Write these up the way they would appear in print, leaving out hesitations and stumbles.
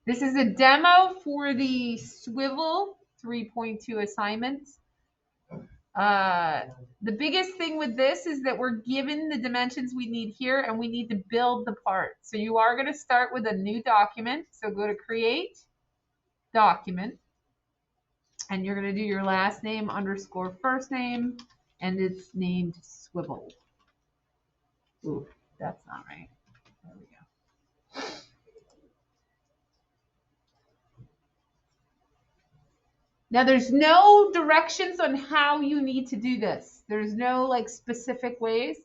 This is a demo for the swivel 3.2 assignment. The biggest thing with this is that we're given the dimensions we need here and we need to build the part. So you are going to start with a new document. So go to create document and you're going to do your last name underscore first name and it's named swivel. Ooh, that's not right. There we go. Now there's no directions on how you need to do this. There's no like specific ways,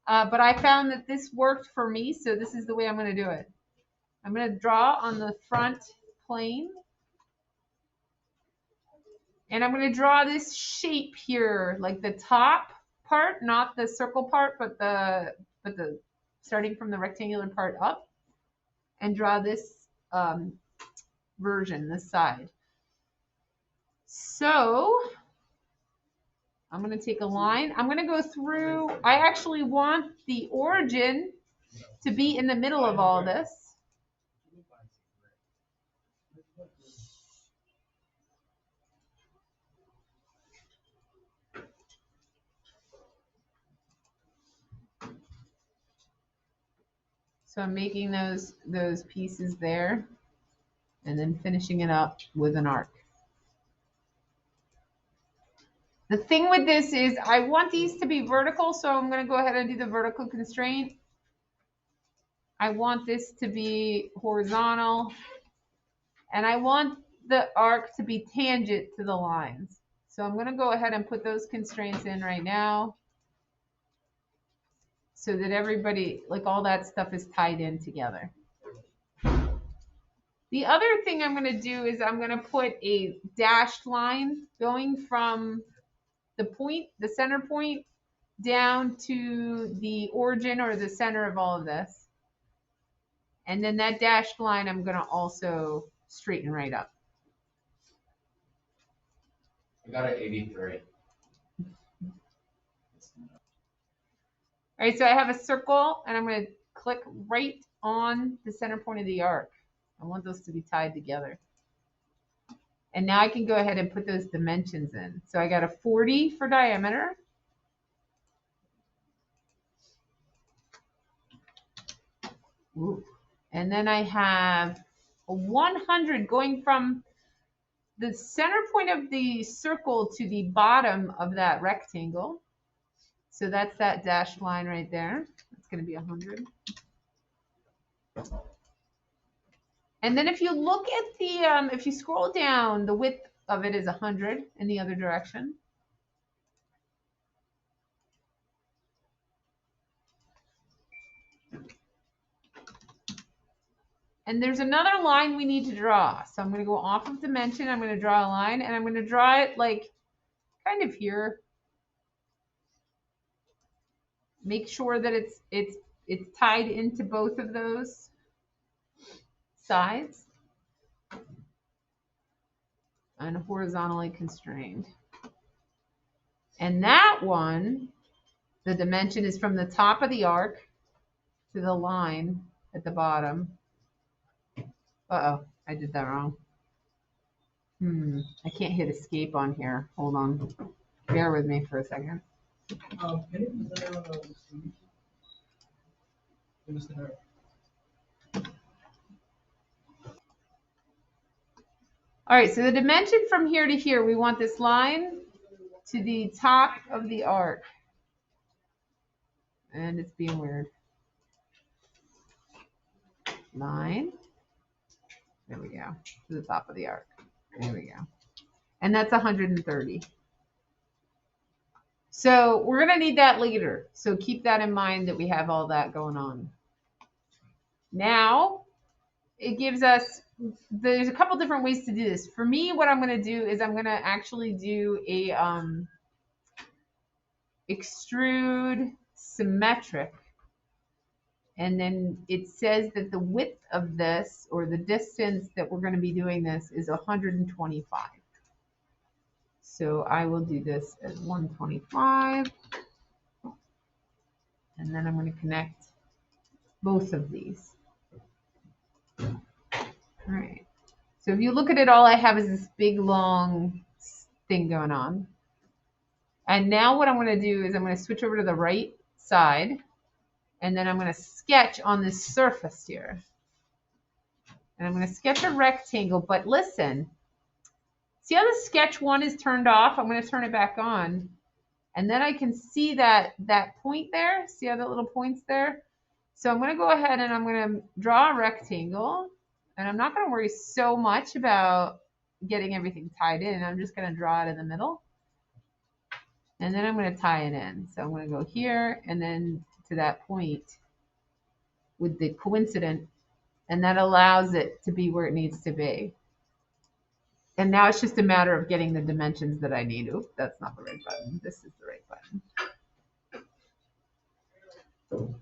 but I found that this worked for me. So this is the way I'm going to do it. I'm going to draw on the front plane. And I'm going to draw this shape here, like the top part, not the circle part, but the starting from the rectangular part up, and draw this version, this side. So I'm going to take a line. I'm going to go through. I actually want the origin to be in the middle of all this. So I'm making those pieces there and then finishing it up with an arc. The thing with this is I want these to be vertical, so I'm going to go ahead and do the vertical constraint. I want this to be horizontal, and I want the arc to be tangent to the lines. So I'm going to go ahead and put those constraints in right now so that everybody, like all that stuff is tied in together. The other thing I'm going to do is I'm going to put a dashed line going from the point, the center point, down to the origin or the center of all of this. And then that dashed line I'm going to also straighten right up. I got an 83. All right, so I have a circle and I'm going to click right on the center point of the arc. I want those to be tied together. And now I can go ahead and put those dimensions in. So I got a 40 for diameter. Ooh. And then I have a 100 going from the center point of the circle to the bottom of that rectangle. So that's that dashed line right there. It's going to be 100. And then if you look at the, if you scroll down, the width of it is 100 in the other direction. And there's another line we need to draw. So I'm going to go off of dimension. I'm going to draw a line, and I'm going to draw it like kind of here. Make sure that it's tied into both of those sides and horizontally constrained. And that one, the dimension is from the top of the arc to the line at the bottom. Uh-oh, I did that wrong. I can't hit escape on here. Hold on. Bear with me for a second. Can you present on the screen? All right, so the dimension from here to here, we want this line to the top of the arc. And it's being weird. Line. There we go. To the top of the arc. There we go. And that's 130. So we're going to need that later. So keep that in mind that we have all that going on. Now, it gives us, there's a couple different ways to do this. For me, what I'm going to do is I'm going to actually do a extrude symmetric. And then it says that the width of this, or the distance that we're going to be doing this, is 125. So I will do this as 125. And then I'm going to connect both of these. All right. So if you look at it, all I have is this big long thing going on. And now what I'm going to do is I'm going to switch over to the right side, and then I'm going to sketch on this surface here. And I'm going to sketch a rectangle, but listen, see how the sketch 1 is turned off? I'm going to turn it back on. And then I can see that point there. See how that little point's there? So I'm going to go ahead and I'm going to draw a rectangle. And I'm not going to worry so much about getting everything tied in. I'm just going to draw it in the middle. And then I'm going to tie it in. So I'm going to go here and then to that point with the coincident. And that allows it to be where it needs to be. And now it's just a matter of getting the dimensions that I need. Oops, that's not the right button. This is the right button.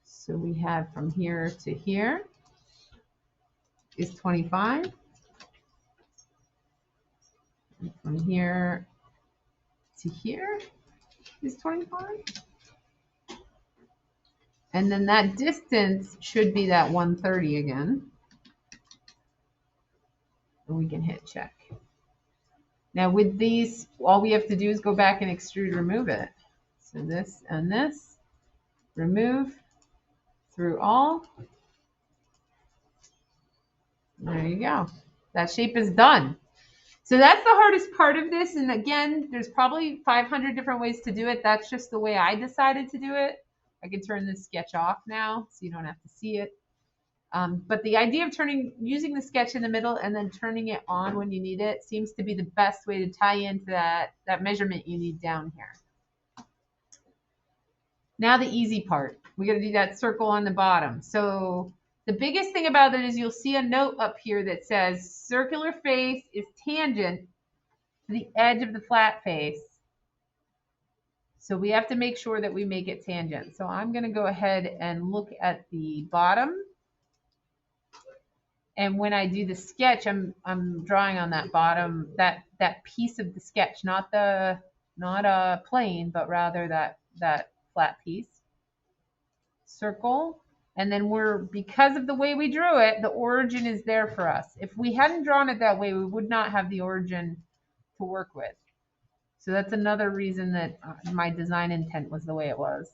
So we have from here to here is 25. And from here to here is 25. And then that distance should be that 130 again. And we can hit check. Now with these, all we have to do is go back and extrude, remove it. So this and this, remove through all. There you go. That shape is done. So that's the hardest part of this. And again, there's probably 500 different ways to do it. That's just the way I decided to do it. I can turn this sketch off now so you don't have to see it. But the idea of using the sketch in the middle and then turning it on when you need it seems to be the best way to tie into that measurement you need down here. Now the easy part. We got to do that circle on the bottom. So the biggest thing about it is you'll see a note up here that says circular face is tangent to the edge of the flat face. So we have to make sure that we make it tangent. So I'm going to go ahead and look at the bottom. And when I do the sketch, I'm drawing on that bottom, that piece of the sketch, not a plane, but rather that flat piece. Circle. And then because of the way we drew it, the origin is there for us. If we hadn't drawn it that way, we would not have the origin to work with. So that's another reason that my design intent was the way it was.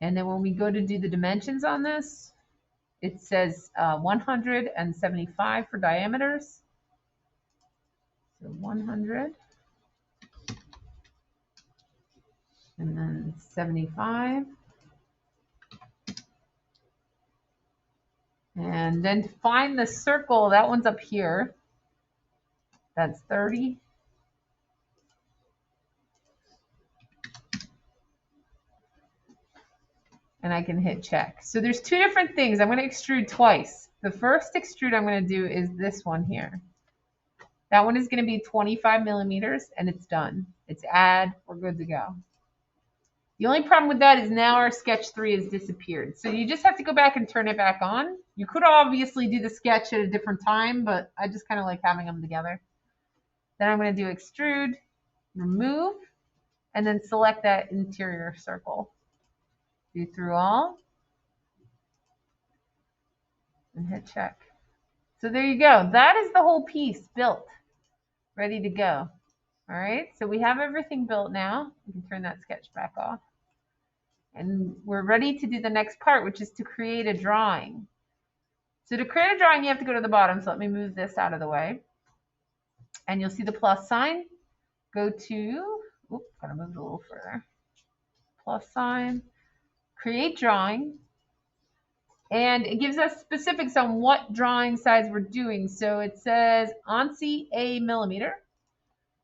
And then when we go to do the dimensions on this, it says 175 for diameters. So 100. And then 75. And then to find the circle, that one's up here. That's 30. And I can hit check. So there's two different things. I'm going to extrude twice. The first extrude I'm going to do is this one here. That one is going to be 25 millimeters, and it's done. It's add. We're good to go. The only problem with that is now our sketch 3 has disappeared. So you just have to go back and turn it back on. You could obviously do the sketch at a different time, but I just kind of like having them together. Then I'm going to do extrude, remove, and then select that interior circle. Do through all, and hit check. So there you go. That is the whole piece built, ready to go. All right, so we have everything built now. We can turn that sketch back off. And we're ready to do the next part, which is to create a drawing. So to create a drawing, you have to go to the bottom. So let me move this out of the way. And you'll see the plus sign. Go to, oops, gotta move it a little further. Plus sign, create drawing. And it gives us specifics on what drawing size we're doing. So it says Onshape A millimeter.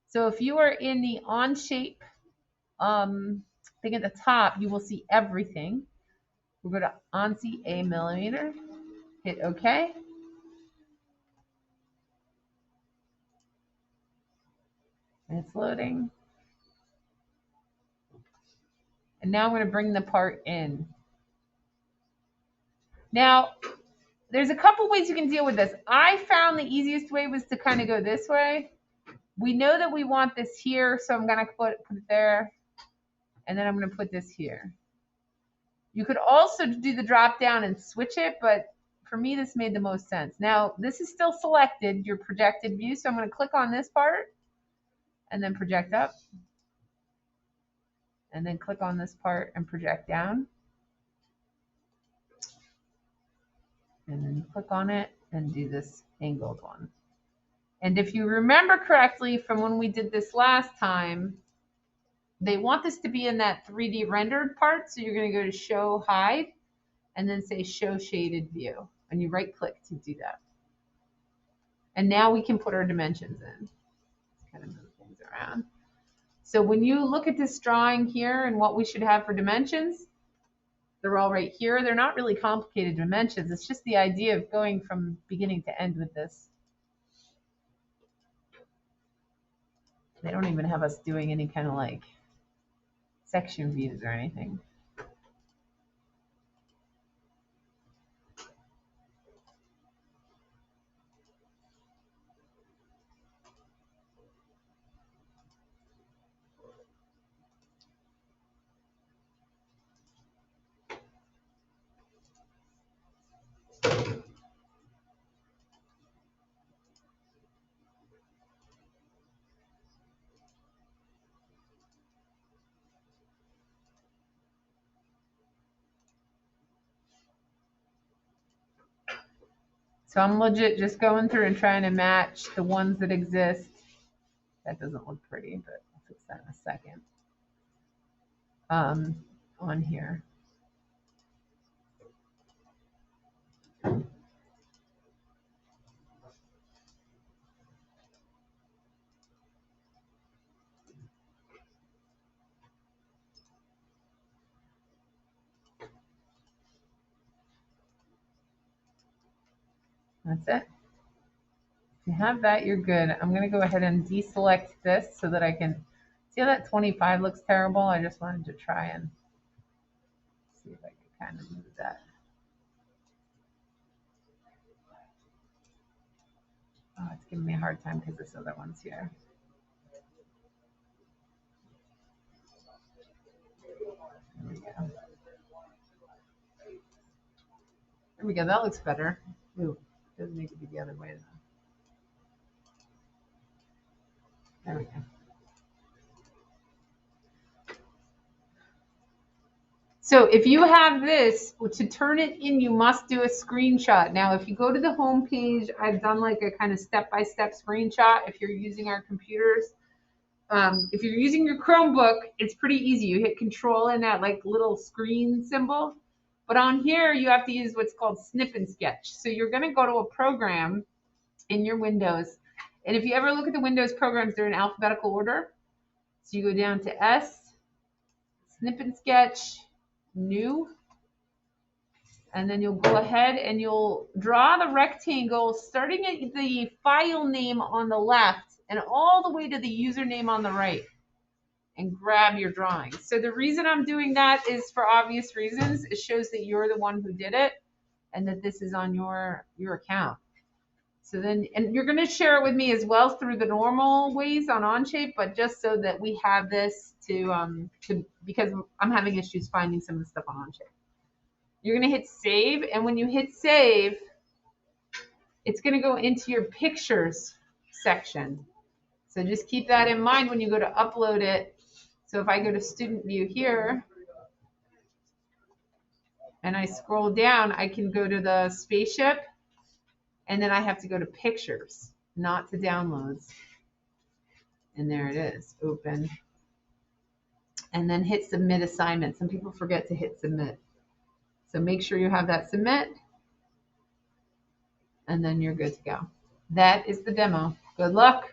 So if you are in the Onshape thing at the top, you will see everything. We'll go to Onshape A millimeter, hit OK. And it's loading. And now I'm going to bring the part in. Now, there's a couple ways you can deal with this. I found the easiest way was to kind of go this way. We know that we want this here, so I'm going to put it there. And then I'm going to put this here. You could also do the drop down and switch it, but for me, this made the most sense. Now, this is still selected, your projected view. So I'm going to click on this part and then project up. And then click on this part and project down. And then click on it and do this angled one. And if you remember correctly from when we did this last time, they want this to be in that 3D rendered part. So you're going to go to show hide and then say show shaded view. And you right click to do that. And now we can put our dimensions in. Let's kind of move things around. So when you look at this drawing here and what we should have for dimensions, they're all right here. They're not really complicated dimensions. It's just the idea of going from beginning to end with this. They don't even have us doing any kind of like section views or anything. So I'm legit just going through and trying to match the ones that exist. That doesn't look pretty, but I'll fix that in a second. On here. That's it. If you have that, you're good. I'm going to go ahead and deselect this so that I can see how that 25 looks terrible. I just wanted to try and see if I could kind of move that. Oh, it's giving me a hard time because this other one's here. There we go. There we go. That looks better. Ooh, doesn't need to be the other way though. There we go. So if you have this, to turn it in, you must do a screenshot. Now, if you go to the home page, I've done like a kind of step-by-step screenshot if you're using our computers. If you're using your Chromebook, it's pretty easy. You hit Control and that like little screen symbol. But on here, you have to use what's called Snip and Sketch. So you're going to go to a program in your Windows. And if you ever look at the Windows programs, they're in alphabetical order. So you go down to S, Snip and Sketch, New. And then you'll go ahead and you'll draw the rectangle starting at the file name on the left and all the way to the username on the right. And grab your drawing. So the reason I'm doing that is for obvious reasons. It shows that you're the one who did it and that this is on your account. So then, and you're going to share it with me as well through the normal ways on Onshape, but just so that we have this to because I'm having issues finding some of the stuff on Onshape. You're going to hit save, and when you hit save, it's going to go into your pictures section. So just keep that in mind when you go to upload it. So if I go to student view here and I scroll down, I can go to the spaceship and then I have to go to pictures, not to downloads. And there it is, open. And then hit submit assignment. Some people forget to hit submit. So make sure you have that submit and then you're good to go. That is the demo. Good luck.